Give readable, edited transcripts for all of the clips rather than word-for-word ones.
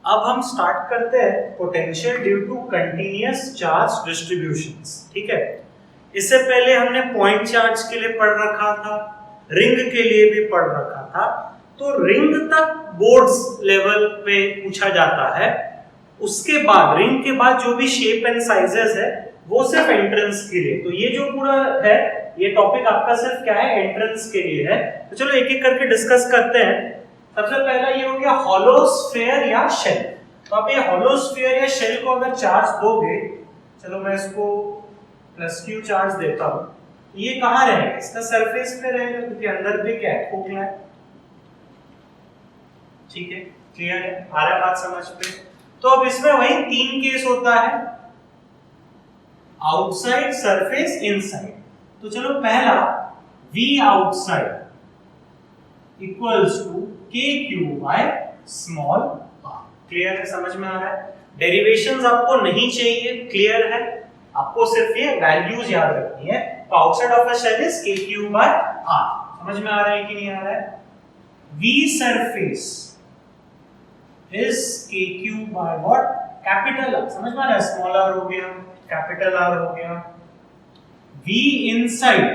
अब हम स्टार्ट करते हैं potential due to continuous charge distributions. ठीक है, इससे पहले हमने पॉइंट चार्ज के लिए पढ़ रखा था, रिंग के लिए भी पढ़ रखा था। तो रिंग तक बोर्ड्स लेवल पे पूछा जाता है, उसके बाद रिंग के बाद जो भी शेप एंड साइजेस है वो सिर्फ एंट्रेंस के लिए। तो ये जो पूरा है ये टॉपिक आपका सिर्फ क्या है, एंट्रेंस के लिए है। तो चलो एक एक करके डिस्कस करते हैं। सबसे पहला ये हो गया हॉलो स्फीयर या शेल। तो आप ये हॉलो स्फीयर या शेल को अगर चार्ज दोगे, चलो मैं इसको +q चार्ज देता हूं, ये कहां रहेगा, इसका सरफेस पे रहेगा क्योंकि अंदर पे क्या है, खोखला है। ठीक है, क्लियर है, आ रहा है बात समझ पे। तो अब इसमें वही 3 केस होता है, आउटसाइड, सरफेस, इनसाइड। तो चलो पहला V outside equals to KQ by small r। Clear है, समझ में आ रहा है। डेरिवेशंस आपको नहीं चाहिए, क्लियर है, आपको सिर्फ ये वैल्यूज याद रखनी है। तो outside of a shell is KQ by r। समझ में आ रहा है कि नहीं आ रहा है। V surface is KQ by what, capital R। समझ में आ रहा है, स्मॉल r हो गया, कैपिटल R हो गया। V inside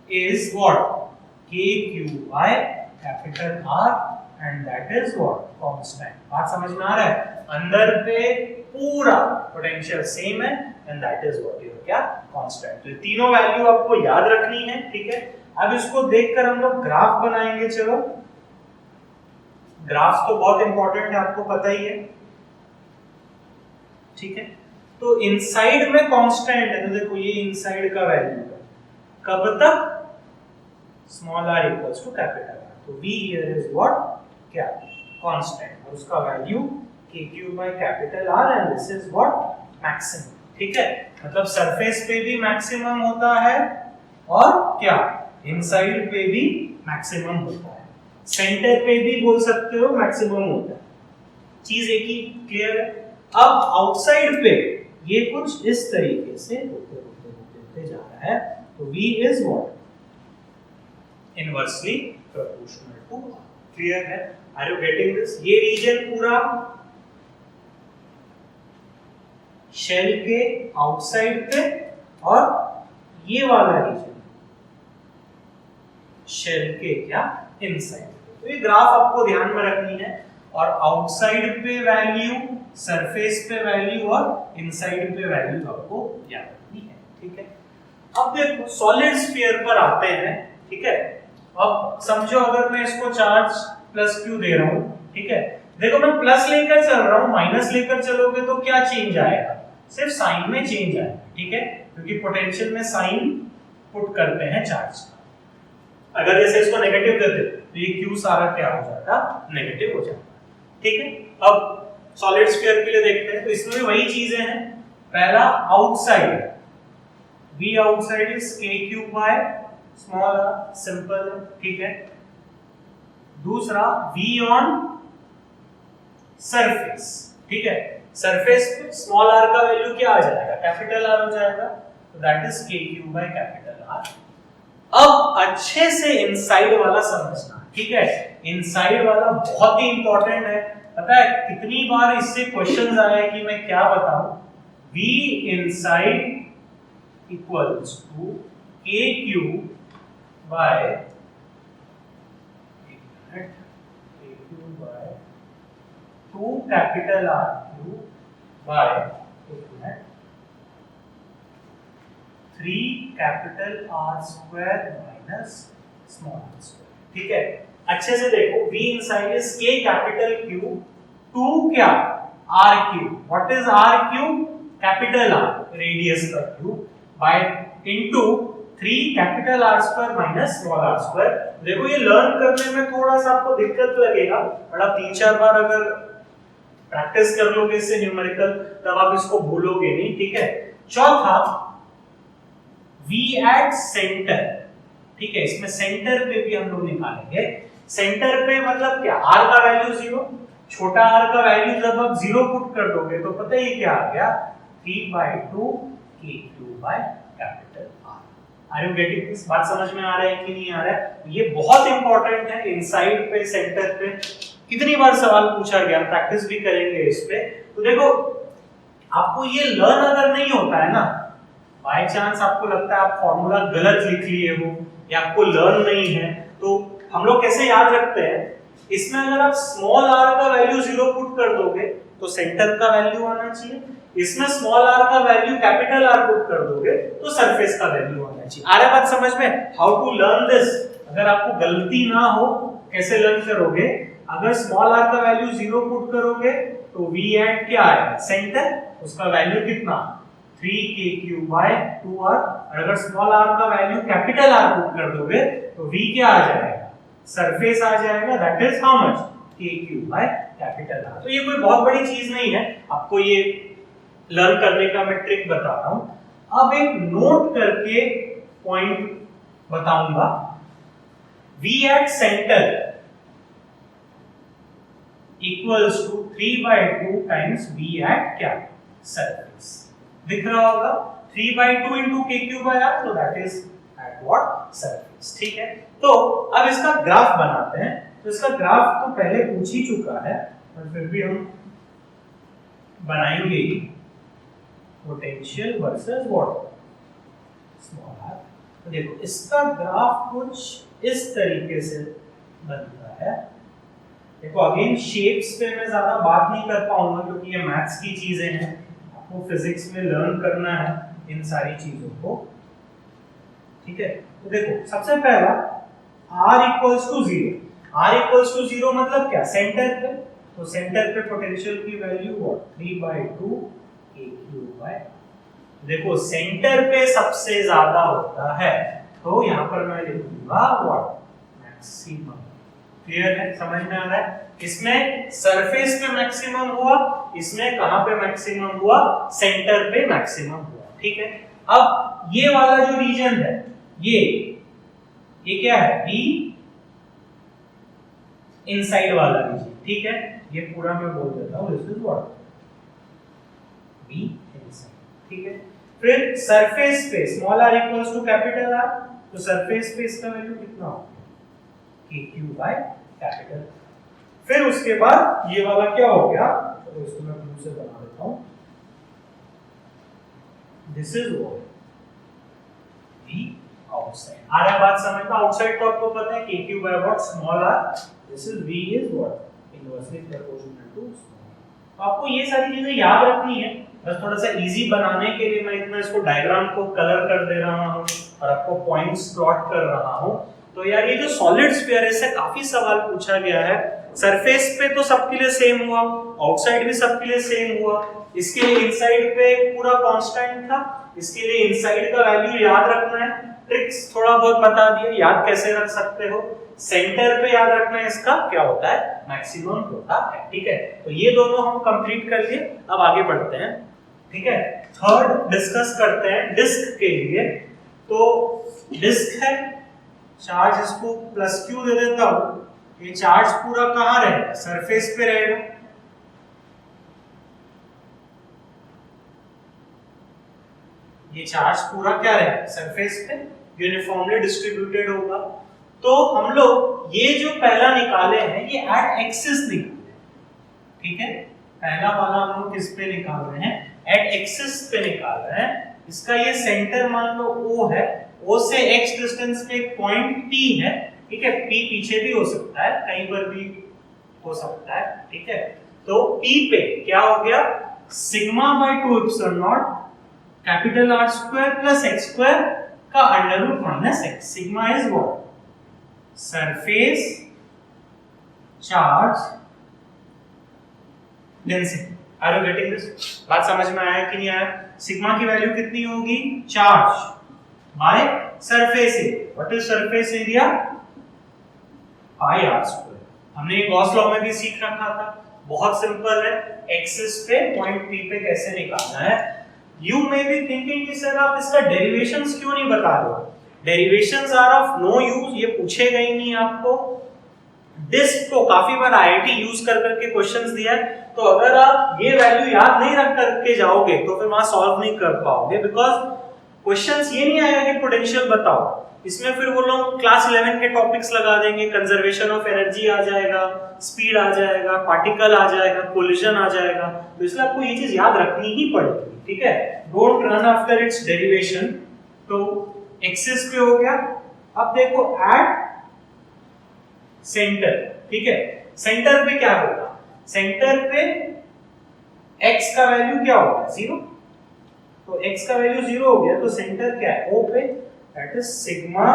is what, KQ by capital R and that is what, constant। बात समझ में आ रहा है। अंदर पे पूरा पोटेंशियल सेम है and that is what your क्या, constant। तो तीनों वैल्यू आपको याद रखनी है। ठीक है, अब इसको देखकर हम लोग ग्राफ बनाएंगे। चलो, ग्राफ तो बहुत इंपॉर्टेंट है, आपको पता ही है। ठीक है, तो इनसाइड में कांस्टेंट है, तो देखो ये इनसाइड का वैल्यू है, कब तक, small r equals to capital R। तो v हियर इज व्हाट, क्या, कांस्टेंट, और उसका value kq by capital R and this is what, maximum. ठीक है, मतलब सरफेस पे भी मैक्सिमम होता है और क्या, इनसाइड पे भी मैक्सिमम होता है, सेंटर पे भी बोल सकते हो मैक्सिमम होता है, चीज एक ही, क्लियर है। अब आउटसाइड पे ये कुछ इस तरीके से होते जा रहा है, तो v is what, inversely proportional to r। Clear है, आर यू गेटिंग दिस। ये रीजन पूरा शेल के आउटसाइड पे और ये वाला रीजन शेल के क्या, इनसाइड। तो ये ग्राफ आपको ध्यान में रखनी है, और आउटसाइड पे वैल्यू, सरफेस पे वैल्यू और इनसाइड पे वैल्यू आपको याद रखनी है। ठीक है, अब देखो सॉलिड स्फीयर पर आते हैं। ठीक है, अब समझो अगर मैं इसको चार्ज +q दे रहा हूं, ठीक है, देखो मैं प्लस लेकर चल रहा हूं, माइनस लेकर चलोगे तो क्या चेंज आएगा, सिर्फ साइन में चेंज आएगा। ठीक है, क्योंकि पोटेंशियल में साइन पुट करते हैं चार्ज का। अगर जैसे इसको नेगेटिव देते तो ये q सारा क्या हो जाएगा, नेगेटिव हो जाएगा। ठीक है, अब सॉलिड स्फीयर के लिए देखते हैं, तो इसमें भी वही चीजें हैं। पहला outside, v outside is KQ by small r, simple. ठीक है, दूसरा v on सरफेस। ठीक है, सरफेस पे स्मॉल r का वैल्यू क्या आ जाएगा, कैपिटल R हो जाएगा, तो that is KQ by capital R। अब अच्छे से इनसाइड वाला समझना। ठीक है, इनसाइड वाला बहुत ही इंपॉर्टेंट है। पता है कितनी बार इससे क्वेश्चंस आए हैं कि मैं क्या बताऊं, v inside equals to KQ by 2 capital R cube by 3 capital R square minus small r square. ठीक है, अच्छे से देखो, v inside is k capital Q 2 क्या, R cube. What is R cube, capital R, radius का cube, by into 3 capital R square minus small r square. देखो ये learn करने में थोड़ा सा आपको दिक्कत लगेगा, बट आप 3-4 बार अगर प्रैक्टिस कर लोगे इससे न्यूमेरिकल, तब आप इसको भूलोगे नहीं। ठीक है, चौथा v एट सेंटर। ठीक है, इसमें सेंटर पे भी हम लोग निकालेंगे। सेंटर पे मतलब क्या, r का वैल्यू 0, छोटा r का वैल्यू जब आप 0 पुट कर दोगे तो पता ही क्या आ गया, 3/2 KQ by capital R। Are you getting this, बात समझ में आ रहा है कि नहीं आ रहा है। ये बहुत इंपॉर्टेंट है, इनसाइड पे, सेंटर पे कितनी बार सवाल पूछा गया, प्रैक्टिस भी करेंगे इस पे। तो देखो आपको ये लर्न अगर नहीं होता है ना, बाय चांस आपको लगता है आप फॉर्मूला गलत लिख लिए हो या आपको लर्न नहीं है, तो हम लोग कैसे याद रखते हैं, इसमें अगर आप स्मॉल r का वैल्यू 0 पुट कर दोगे तो सेंटर का वैल्यू आना चाहिए, इसमें स्मॉल r का वैल्यू कैपिटल R पुट कर दोगे तो सरफेस का वैल्यू आना चाहिए। आ रहा बात समझ में? हाउ टू लर्न दिस, अगर आपको गलती ना हो कैसे लर्न करोगे, अगर स्मॉल r का वैल्यू 0 पुट करोगे तो v एट क्या आएगा, सेंटर, उसका वैल्यू कितना 3k3/2r, और अगर स्मॉल r का वैल्यू कैपिटल R पुट कर दोगे तो v क्या आ जाएगा, सरफेस आ जाएगा, दैट इज हाउ मच k3/कैपिटल R। तो ये कोई बहुत बड़ी चीज नहीं है, आपको ये लर्न करने का मैं ट्रिक बता रहा हूं। अब एक नोट करके पॉइंट बताऊंगा, v at centre equals to 3/2 times v at क्या, सरफेस। दिख रहा होगा 3/2 into k3/r, so that is at what, surface। ठीक है, तो अब इसका ग्राफ बनाते हैं। तो इसका ग्राफ तो पहले पूछ ही चुका है पर फिर भी हम बनाएंगे, potential versus what, small r। तो देखो इसका ग्राफ कुछ इस तरीके से बनता है। देखो अगेन शेप्स पे मैं ज्यादा बात नहीं कर पाऊंगा क्योंकि ये मैथ्स की चीजें हैं, आपको फिजिक्स में लर्न करना है इन सारी चीजों को, ठीक है। तो देखो सबसे पहला r equals to 0, r equals to 0 मतलब क्या, सेंटर पे, तो सेंटर पे पोटेंशियल की वैल्यू व्हाट, 3/2 k3/r। देखो सेंटर पे सबसे ज्यादा होता है तो यहां पर मैं लिखूंगा व्हाट, मैक्सिमम। क्लियर है, समझ में आ रहा है? इसमें सरफेस पे मैक्सिमम हुआ, इसमें कहां पे मैक्सिमम हुआ, सेंटर पे मैक्सिमम हुआ, ठीक है। अब ये वाला जो रीजन है, ये क्या है, बी इनसाइड वाला रीजन, ठीक है। ये पूरा मैं बोल देता हूं, this is what, B inside, ठीक है। फिर सरफेस पे small r equals to capital R, तो सरफेस पे इसका वैल्यू कितना होगा, k3/कैपिटल। फिर उसके बाद ये वाला क्या हो गया, तो इसको मैं ब्लू से बना देता हूं, this is what, v outside. आ रहा है बात समझ में? आउटसाइड तो आपको पता है k3/what, small r, this is v is what, inversely proportional to small. तो आपको ये सारी चीजें याद रखनी है, बस थोड़ा सा इजी बनाने के लिए मैं इतना इसको डायग्राम को कलर कर दे रहा हूं और आपको पॉइंट्स प्लॉट कर रहा हूं। तो यार ये जो सॉलिड स्फीयर है इससे काफी सवाल पूछा गया है। सरफेस पे तो सबके लिए सेम हुआ, आउटसाइड भी सबके लिए सेम हुआ, इसके लिए इनसाइड पे पूरा कांस्टेंट था, इसके लिए इनसाइड का वैल्यू याद रखना है। ट्रिक्स थोड़ा बहुत बता दिए, याद कैसे रख सकते हो। सेंटर पे याद रखना है इसका क्या होता है, मैक्सिमम होता है, ठीक है। तो ये दोनों हम कंप्लीट कर लिए, अब आगे बढ़ते हैं, ठीक है। थर्ड डिस्कस करते हैं डिस्क के लिए। तो डिस्क है, चार्ज इसको प्लस क्यू दे देता हूं, ये चार्ज पूरा कहां रहेगा, सरफेस पे रहेगा। ये चार्ज पूरा क्या रहेगा, सरफेस पे यूनिफॉर्मली डिस्ट्रीब्यूटेड होगा। तो हम लोग ये जो पहला निकाले हैं ये एट एक्सिस निकाले, ठीक है। पहला वाला हम लोग किस पे निकाल रहे हैं, एट एक्सिस पे निकाल रहे हैं। इसका ये सेंटर मान लो O है, O से x डिस्टेंस पे एक पॉइंट P है, ठीक है। P पीछे भी हो सकता है, कहीं पर भी हो सकता है, ठीक है। तो P पे क्या हो गया, sigma by 2 epsilon naught capital R square plus x square का under root minus x। Sigma is what, surface charge density. Are you getting this? बात समझ में आया कि नहीं आया? सिग्मा की वैल्यू कितनी होगी, charge by surface area. What is surface area, pi r square. हमने ये गॉस लॉ में भी सीख रखा था, बहुत सिंपल है। एक्सिस पे पॉइंट P पे कैसे निकालना है। यू मे बी थिंकिंग कि सर आप इसका डेरिवेशंस क्यों नहीं बता रहे हो, derivations are of no use, ये पूछेगा ही नहीं आपको। डिस्क को काफी बार आईआईटी यूज कर करके क्वेश्चंस दिया है, तो अगर आप ये वैल्यू याद नहीं रख करके जाओगे तो फिर वहां सॉल्व नहीं कर पाओगे, बिकॉज क्वेश्चंस ये नहीं आएगा कि पोटेंशियल बताओ, इसमें फिर वो लोग क्लास 11 के टॉपिक्स लगा देंगे, कंजर्वेशन ऑफ एनर्जी आ जाएगा, स्पीड आ जाएगा, पार्टिकल आ जाएगा, कोलिजन आ जाएगा, तो इसलिए आपको ये चीज याद रखनी ही पड़ेगी, ठीक है। Don't run after it's derivation. तो एक्सिस पे हो गया। अब देखो एट सेंटर, ठीक है, सेंटर पे क्या होगा, सेंटर पे x का वैल्यू क्या होगा, 0, तो x का वैल्यू 0 हो गया, तो सेंटर क्या है, O पे, that is sigma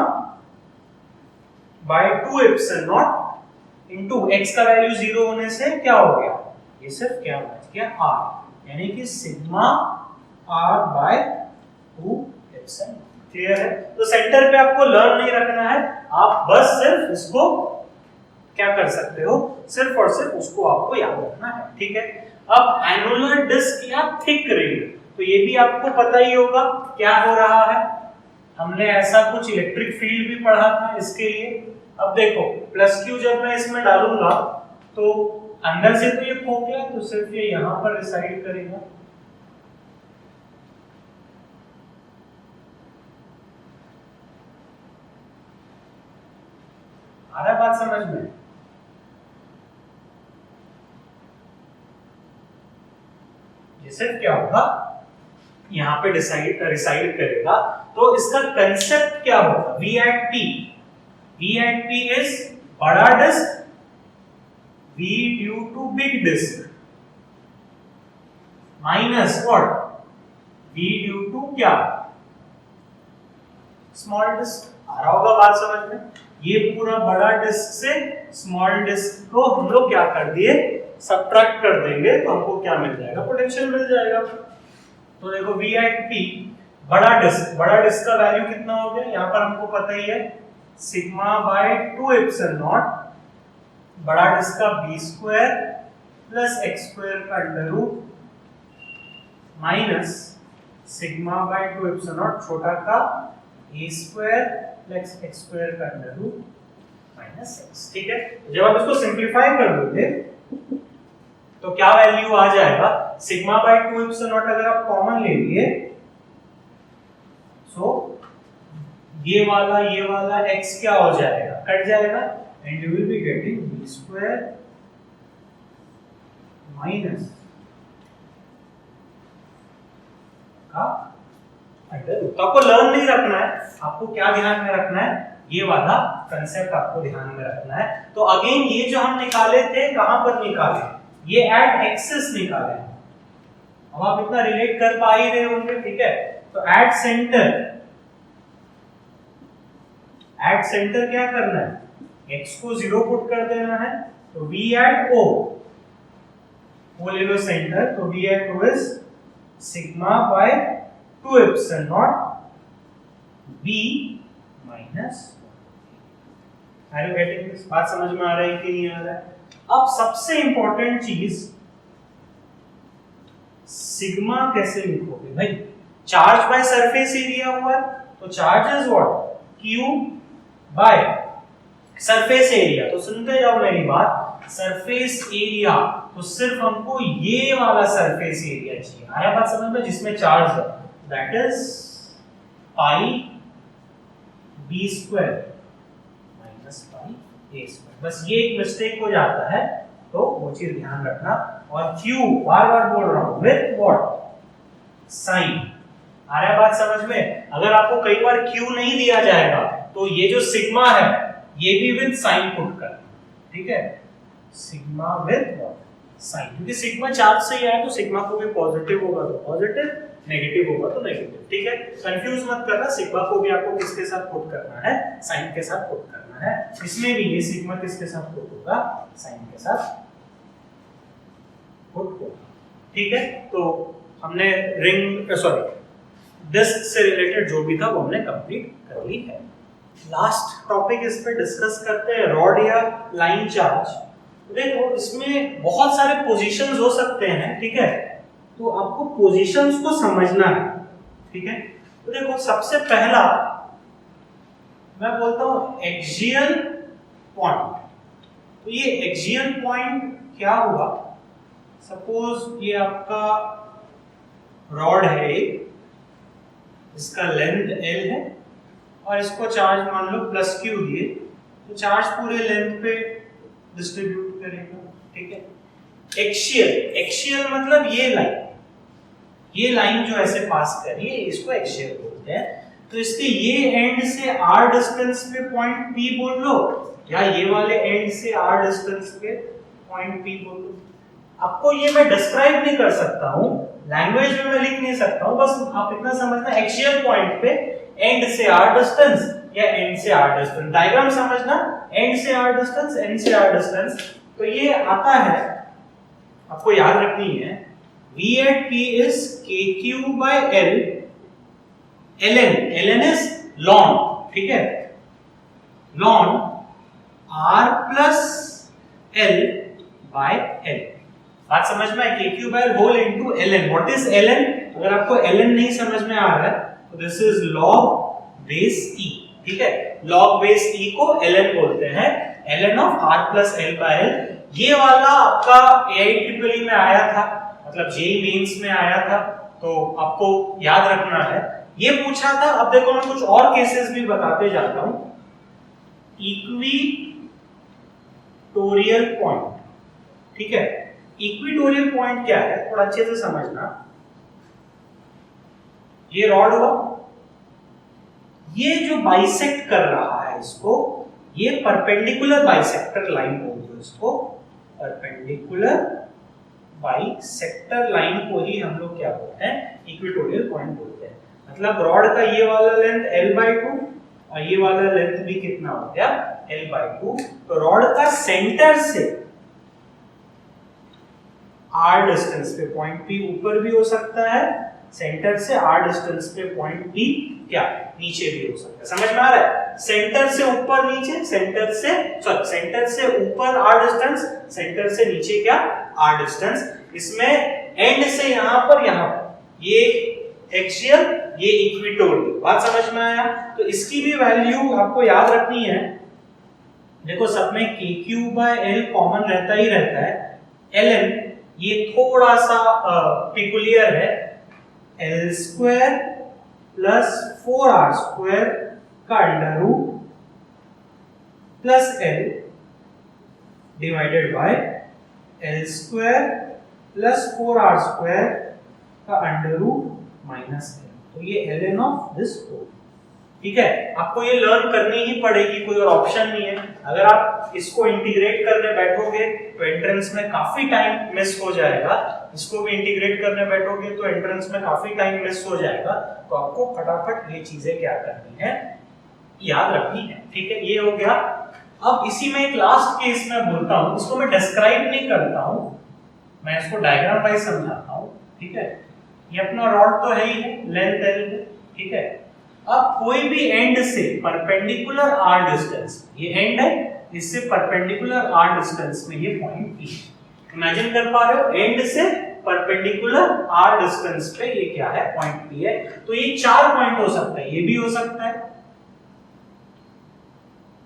by 2 epsilon not into x का वैल्यू 0 होने से क्या हो गया, ये सिर्फ क्या बच गया r, यानी कि sigma r by 2 epsilon. Clear है। तो सेंटर पे आपको लर्न नहीं रखना है, आप बस सिर्फ इसको क्या कर सकते हो, सिर्फ और सिर्फ उसको आपको याद रखना है, ठीक है। अब एनुलर डिस्क या थिक रिंग, तो ये भी आपको पता ही होगा क्या हो रहा है, हमने ऐसा कुछ इलेक्ट्रिक फील्ड भी पढ़ा था इसके लिए। अब देखो प्लस क्यू जब मैं इसमें डालूंगा तो अंदर से तो ये खोखला है, तो सिर्फ ये यहां पर रिसाइड करेगा, आ रहा बात समझ में, ये सिर्फ क्या होगा, यहां पे रिसाइड करेगा। तो इसका कंसेप्ट क्या होगा, V at P, V at P is बड़ा disk, V due to big disk minus what, V due to क्या, स्मॉल डिस्क। आ रहा होगा बात समझ में, ये पूरा बड़ा डिस्क से स्मॉल डिस्क को हम लोग क्या कर दिए, सब्ट्रैक्ट कर देंगे, तो हमको क्या मिल जाएगा, पोटेंशियल मिल जाएगा। तो देखो V at P, बड़ा डिस्क का वैल्यू कितना हो गया, यहाँ पर हमको पता ही है सिग्मा बाय 2 एप्सिलॉन नॉट, बड़ा डिस्क का b square plus x square का under root minus sigma by 2 epsilon naught छोटा का a square plus x square का अंडर रूट माइनस x, ठीक है। जब आप इसको सिंपलीफाई कर दोगे तो क्या वैल्यू आ जाएगा, सिग्मा बाय 2 एप्सिलॉन नॉट अगर आप कॉमन ले लिए, सो ये वाला x क्या हो जाएगा, कट जाएगा, and you will be getting b square minus का अंडर रूट। तो आपको लर्न नहीं रखना है, आपको क्या ध्यान में रखना है, ये वाला कंसेप्ट आपको ध्यान में रखना है। तो अगेन ये जो हम निकाले थे, कहां पर निकाले, ये एट एक्सिस निकाले, अब आप इतना रिलेट कर पा ही रहे होंगे, ठीक है। तो एट सेंटर क्या करना है, x को 0 पुट कर देना है, तो v at o, वो ले लो सेंटर, तो v at o is sigma by 2 epsilon not b minus, are you getting this, बात समझ में आ रहा है कि नहीं आ रहा है। अब सबसे इंपॉर्टेंट चीज, सिग्मा कैसे लिखोगे भाई, चार्ज बाय सरफेस एरिया हुआ है, तो charge is what, q bye surface area. तो सुनते जाओ मेरी बात, सरफेस एरिया, तो सिर्फ हमको ये वाला सरफेस एरिया चाहिए, आया बात समझ में, जिसमें चार्ज है, that is pi b square minus pi a square. बस ये एक मिस्टेक हो जाता है, तो वो चीज ध्यान रखना। और q बार बार बोल रहा हूं, विथ व्हाट, साइन। आ रहा है बात समझ में, अगर आपको कई बार q नहीं दिया जाएगा तो ये जो सिग्मा है ये भी विद साइन पुट कर, ठीक है, सिग्मा विद साइन, क्योंकि सिग्मा चार्ज से ही आया तो सिग्मा को भी पॉजिटिव होगा तो पॉजिटिव, नेगेटिव होगा तो नेगेटिव, ठीक है। कंफ्यूज मत करना, सिग्मा को भी आपको किसके साथ पुट करना है, साइन के साथ पुट करना है। इसमें भी ये सिग्मा किसके साथ पुट होगा, साइन के साथ पुट होगा, ठीक है। तो हमने रिंग डिस्क से रिलेटेड जो भी था वो हमने कंप्लीट कर ली है। लास्ट टॉपिक इस पे डिस्कस करते हैं, रॉड या लाइन चार्ज। देखो इसमें बहुत सारे पोजीशंस हो सकते हैं, ठीक है, तो आपको पोजीशंस को समझना है, ठीक है। तो देखो सबसे पहला मैं बोलता हूं एक्सियल पॉइंट। तो ये एक्सियल पॉइंट क्या हुआ, सपोज ये आपका रॉड है एक, इसका लेंथ l है और इसको चार्ज मान लो प्लस q दिए, तो चार्ज पूरे लेंथ पे डिस्ट्रीब्यूट करेगा, ठीक है। एक्सियल मतलब ये लाइन जो ऐसे पास कर रही है इसको एक्सियल बोलते हैं। तो इसके ये एंड से r डिस्टेंस पे पॉइंट P बोल लो, या ये वाले एंड से r डिस्टेंस पे पॉइंट P बोल लो। आपको ये मैं डिस्क्राइब नहीं कर सकता हूँ, लैंग्वेज में मैं लिख नहीं सकता हूँ, बस आप इतना समझना एक्सियल पॉइंट पे एंड से r डिस्टेंस या एंड से r डिस्टेंस, डायग्राम समझना, एंड से r डिस्टेंस, एंड से r डिस्टेंस। तो ये आता है, आपको याद रखनी है, V at P is KQ by L, ln is ln, ठीक है, ln R plus L by L। बात समझ में है, KQ by L whole into ln। What is ln? अगर आपको ln नहीं समझ में आ रहा है तो this is log base e, ठीक है, log base e को ln बोलते हैं, ln of R plus L by L। ये वाला आपका AIEEE में आया था, मतलब जेई मेंस में आया था, तो आपको याद रखना है, ये पूछा था। अब देखो मैं कुछ और केसेस भी बताते जाता हूं। इक्विटोरियल पॉइंट, ठीक है, इक्विटोरियल पॉइंट क्या है थोड़ा अच्छे से समझना। ये रॉड हुआ, ये जो बाइसेक्ट कर रहा है इसको, ये परपेंडिकुलर बाइसेक्टर लाइन बोलते हैं इसको, परपेंडिकुलर बाइसेक्टर लाइन को ही हम लोग क्या बोलते हैं, इक्विटोरियल पॉइंट बोलते हैं। मतलब रॉड का ये वाला लेंथ l/2 और ये वाला लेंथ भी कितना हो गया, l/2। तो रॉड का सेंटर से r डिस्टेंस पे पॉइंट P ऊपर भी हो सकता है, सेंटर से r डिस्टेंस पे पॉइंट P क्या नीचे भी हो सकता है। समझ में आ रहा है? सेंटर से ऊपर नीचे, सेंटर से ऊपर r डिस्टेंस, सेंटर से नीचे क्या r डिस्टेंस। इसमें एंड से यहां पर ये एक्सियल, ये इक्विटोरियल। बात समझ में आया? तो इसकी भी वैल्यू आपको याद रखनी है। देखो सब में KQ by L कॉमन रहता ही रहता है, ln ये थोड़ा सा पिकुलियर है, L square plus 4r square का under root plus L divided by L square plus 4r square का अंडर रूट माइनस L। तो ये ln ऑफ दिस होल, ठीक है। आपको ये लर्न करनी ही पड़ेगी, कोई और ऑप्शन नहीं है। अगर आप इसको इंटीग्रेट करने बैठोगे तो एंट्रेंस में काफी टाइम मिस हो जाएगा, इसको भी इंटीग्रेट करने बैठोगे तो एंट्रेंस में काफी टाइम मिस हो जाएगा। तो आपको फटाफट ये चीजें क्या करनी है, याद रखनी है, ठीक है। ये हो गया। अब इसी में एक लास्ट केस में बोलता हूं, इसको मैं डिस्क्राइब नहीं करता हूं, मैं इसको डायग्राम वाइज समझाता हूं, ठीक है। ये अपना रॉड तो है ही है, लेंथ L, ठीक है। अब कोई भी एंड से परपेंडिकुलर r डिस्टेंस, ये एंड है, इससे परपेंडिकुलर r डिस्टेंस में ये पॉइंट P, इमेजिन कर पा रहे हो, एंड से परपेंडिकुलर r डिस्टेंस पे ये क्या है, पॉइंट P है। तो ये 4 पॉइंट हो सकता है, ये भी हो सकता है,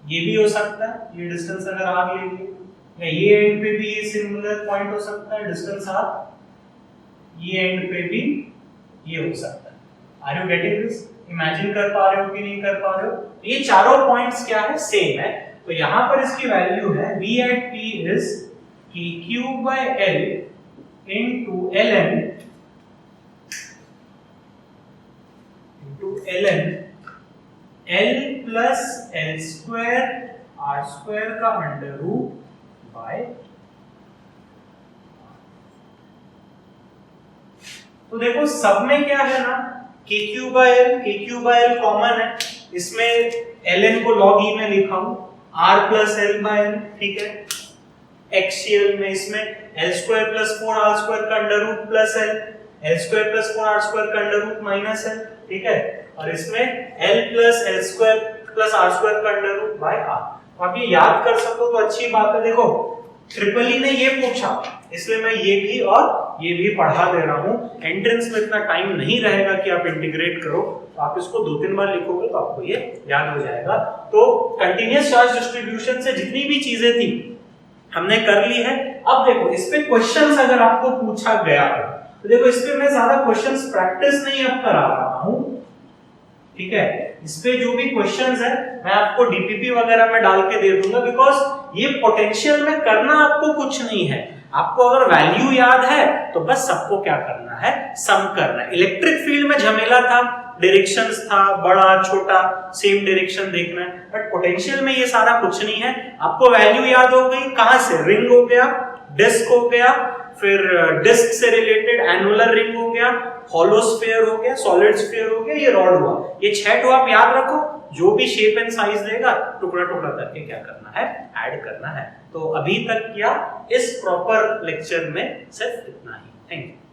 ये भी हो सकता है, ये डिस्टेंस अगर r ले लिए, या ये एंड पे भी ये सिमिलर पॉइंट हो सकता है, डिस्टेंस r, ये एंड पे भी ये हो सकता है। Are you getting this? Imagine कर पा रहे हो कि नहीं कर पा रहे हो? ये चारों पॉइंट्स क्या है, सेम है। तो यहां पर इसकी वैल्यू है V at P is KQ by L into ln L plus L square R square का अंडर रूट बाय। तो देखो सब में क्या है ना, KQ by L कॉमन है, इसमें ln को log e में लिखा हूं, R plus L by L, ठीक है। एक्सियल में इसमें L square plus 4R square का under root plus L square plus 4R square का अंडर रूट माइनस L, ठीक है। और इसमें L plus L square plus R square का अंडर रूट बाय R। आप ये याद कर सको तो अच्छी बात है। देखो ट्रिपल ई ने ये पूछा, इसलिए मैं ये भी और ये भी पढ़ा दे रहा हूं। एंट्रेंस में इतना टाइम नहीं रहेगा कि आप इंटीग्रेट करो, तो आप इसको 2-3 बार लिखोगे तो आपको ये याद हो जाएगा। तो कंटीन्यूअस चार्ज डिस्ट्रीब्यूशन से जितनी भी चीजें थी हमने कर ली है। अब देखो इस पे क्वेश्चंस अगर आपको पूछा गया तो देखो इस पे मैं ज्यादा क्वेश्चंस प्रैक्टिस नहीं अब करा रहा हूं, ठीक है। इस पे जो भी क्वेश्चंस है मैं आपको डीपीपी वगैरह में डाल के दे दूंगा, बिकॉज ये पोटेंशियल में करना आपको कुछ नहीं है। आपको अगर वैल्यू याद है तो बस सबको क्या करना है, सम करना है। इलेक्ट्रिक फील्ड में झमेला था, डायरेक्शंस था, बड़ा छोटा सेम डायरेक्शन देखना है, बट पोटेंशियल में ये सारा कुछ नहीं है। आपको वैल्यू याद हो गई, कहां से, रिंग हो गया, डिस्क हो गया, फिर डिस्क से रिलेटेड एनुलर रिंग हो गया, हॉलो स्फीयर हो गया, सॉलिड स्फीयर हो गया, ये रॉड हुआ। ये 6 तो आप याद रखो, जो भी शेप एंड साइज देगा टुकड़ा टुकड़ा करके क्या करना है, ऐड करना है। तो अभी तक क्या, इस प्रॉपर लेक्चर में सिर्फ इतना ही। Thank you.